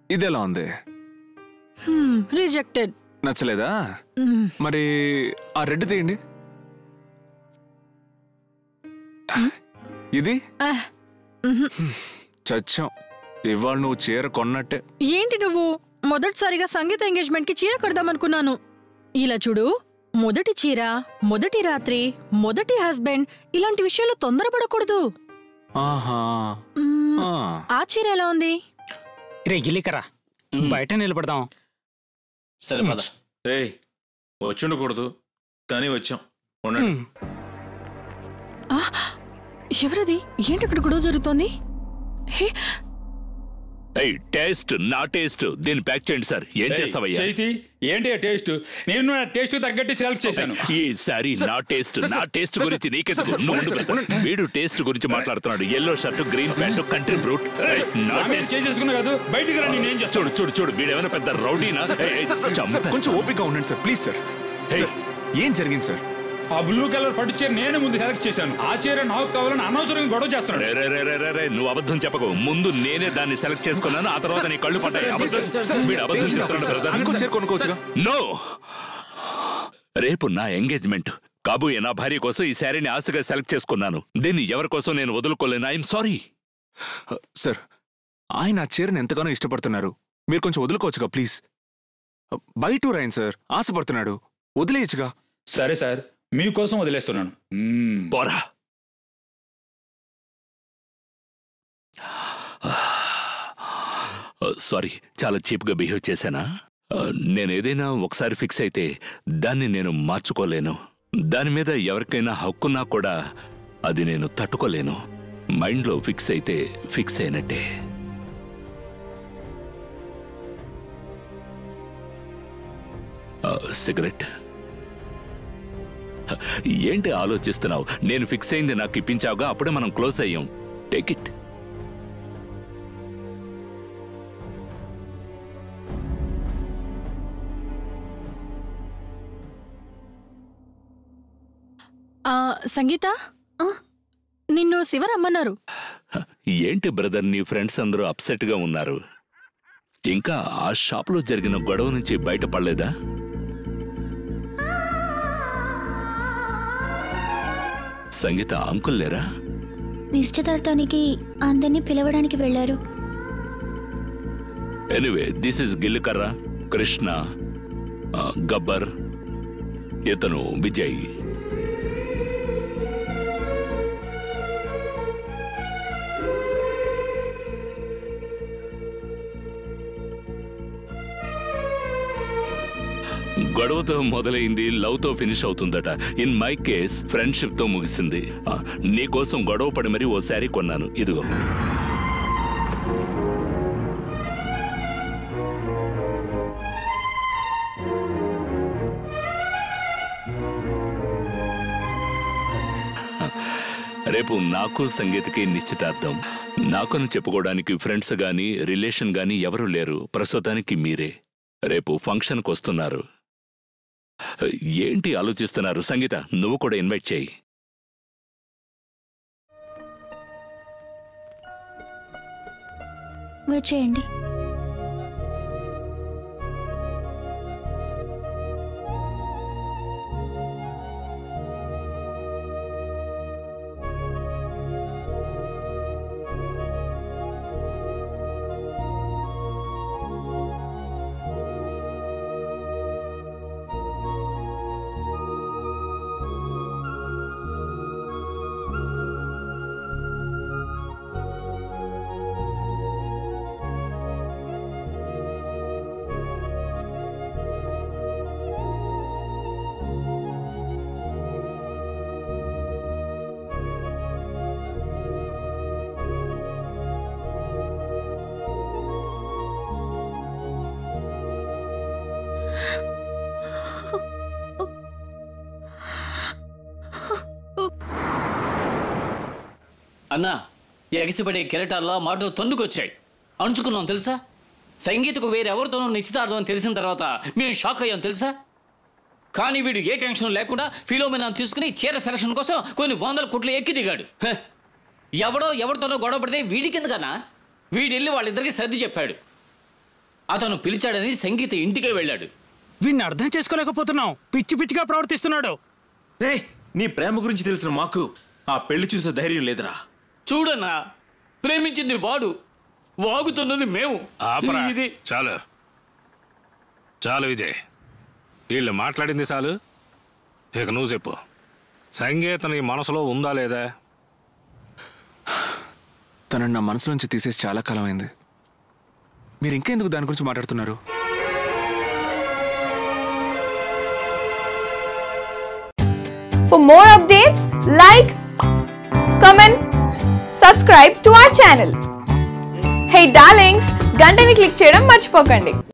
ఇదెలా ఉంది? రిజెక్టెడ్. నచ్చలేదా? మరి ఆ రెడ్ తీయండి. ఇది చచ్చాం. ఇవాళ నువ్వు చీర కొన్నట్టే. ఏంటి నువ్వు? మొదటిసారిగా సంగీత ఎంగేజ్మెంట్ కి చీర కడదామనుకున్నాను. ఇలా చూడు, మొదటి చీర, మొదటి రాత్రి, మొదటి హస్బెండ్, ఇలాంటి విషయాలు తొందరపడకూడదు. ఆ చీర ఎలా ఉంది? రే గిల్లికరా, బయట నిలబడదాం. సరే పద. వచ్చుండకూడదు కానీ వచ్చాం. ఎవరది? ఏంటి అక్కడ గొడవ జరుగుతోంది? టేస్ట్ నా టేస్ట్ దీన్ని ప్యాక్ చేయండి సార్. ఏం చేస్తావయ్యా? ఏంటి టేస్ట్? నేను టేస్ట్ తగ్గట్టు సెలెక్ట్ చేశాను. ఈసారి నా టేస్ట్ గురించి నీకెందుకు? వీడు టేస్ట్ గురించి మాట్లాడుతున్నాడు. Yellow shirt, green pant, country Brut. చేసేసుకున్నా కాదు, బయటికి రా. నేను చూడు చూడు చూడు, వీడేమైనా పెద్ద రౌడీనా? కొంచెం ఓపిక ఉండండి సార్, ప్లీజ్ సార్. ఏం జరిగింది సార్? ఆ బ్లూ కలర్ పట్టు చీర నేనే ముందు సెలెక్ట్ చేశాను. ఆ చీర నాకు కావాలని అనవసరంగా గొడవ చేస్తున్నాడు. నువ్వు అబద్ధం చెప్పకు. ముందు నేనే దాన్ని సెలెక్ట్ చేసుకున్నాను, ఆ తర్వాత నీ కళ్ళు పడ్డాయి. నో, రేపు నా ఎంగేజ్మెంట్. కాబోయే నా భార్య కోసం ఈ శారీని ఆశగా సెలెక్ట్ చేసుకున్నాను. దీన్ని ఎవరి కోసం నేను వదులుకోలేను. I'm sorry sir. ఆయన ఆ చీరని ఎంతగానో ఇష్టపడుతున్నారు, మీరు కొంచెం వదులుకోవచ్చుగా ప్లీజ్. బయట రాయను సార్, ఆశపడుతున్నాడు, వదిలేయచ్చుగా. సరే సార్, మీకోసం వదిలేస్తున్నాను. పోరా. సారీ, చాలా చీప్గా బిహేవ్ చేశానా? నేను ఏదైనా ఒకసారి ఫిక్స్ అయితే దాన్ని నేను మార్చుకోలేను. దాని మీద ఎవరికైనా హక్కున్నా కూడా అది నేను తట్టుకోలేను. మైండ్లో ఫిక్స్ అయితే ఫిక్స్ అయినట్టే. సిగరెట్? ఏంటి ఆలోచిస్తున్నావు? నేను ఫిక్స్ అయింది నాకు ఇప్పించావుగా, అప్పుడే మనం క్లోజ్ అయ్యాం. Take it. సంగీత, నిన్ను శివ రమ్మన్నారు. ఏంటి బ్రదర్, నీ ఫ్రెండ్స్ అందరూ అప్సెట్ గా ఉన్నారు. ఇంకా ఆ షాప్లో జరిగిన గొడవ నుంచి బయటపడలేదా? సంగీత అంకుల్ లేరా? నిశ్చితార్థానికి అందరినీ పిలవడానికి వెళ్లారు. Anyway, this is Gillikarra, Krishna, Gabbar, ఇతను విజయ్. గొడవతో మొదలైంది లవ్తో ఫినిష్ అవుతుందట. ఇన్ మై కేస్ ఫ్రెండ్షిప్ తో ముగిసింది. నీకోసం గొడవ పడి మరీ ఓ శారీ కొన్నాను, ఇదిగో. రేపు నాకు సంగీతకి నిశ్చితార్థం. నాకును చెప్పుకోవడానికి ఫ్రెండ్స్ గాని రిలేషన్ గాని ఎవరూ లేరు. ప్రస్తుతానికి మీరే. రేపు ఫంక్షన్కి వస్తున్నారు. ఏంటి ఆలోచిస్తున్నారు? సంగీత, నువ్వు కూడా ఇన్వైట్ చేయి. వచ్చేయండి. అన్నా, ఎగసిపడే కెరటాల్లో మాటలు తన్నుకొచ్చాయి. అణుచుకున్నాం తెలుసా? సంగీతకు వేరెవరితోనూ నిశ్చితార్థం అని తెలిసిన తర్వాత మేము షాక్ అయ్యాం తెలుసా? కానీ వీడు ఏ టెన్షన్ లేకుండా ఫిలోమినాను తీసుకుని చీర సెలక్షన్ కోసం కొన్ని 100 కోట్లు ఎక్కి దిగాడు. ఎవడో ఎవరితోనో గొడవ పడితే వీడికి ఎందుకన్నా? వీడెళ్ళి వాళ్ళిద్దరికి సర్ది చెప్పాడు. అతను పిలిచాడని సంగీత ఇంటికే వెళ్ళాడు. వీడిని అర్థం చేసుకోలేకపోతున్నాం. పిచ్చి పిచ్చిగా ప్రవర్తిస్తున్నాడు. రే, నీ ప్రేమ గురించి తెలిసిన మాకు ఆ పెళ్లి చూసే ధైర్యం లేదురా. చూడన్నా, ప్రేమించింది వాడు, వాగుతున్నది మేము. ఆపరా. ఇది చాలు చాలు విజయ్, వీళ్ళు మాట్లాడింది చాలు. ఇక నువ్వు చెప్పు, సంగీత నీ మనసులో ఉందా లేదా? తనని నా మనసులోంచి తీసేసి చాలా కాలం అయింది. మీరు ఇంకా ఎందుకు దాని గురించి మాట్లాడుతున్నారు? For more updates, like, comment, subscribe to our channel. Hey darlings, గంటని click చేయడం మర్చిపోకండి.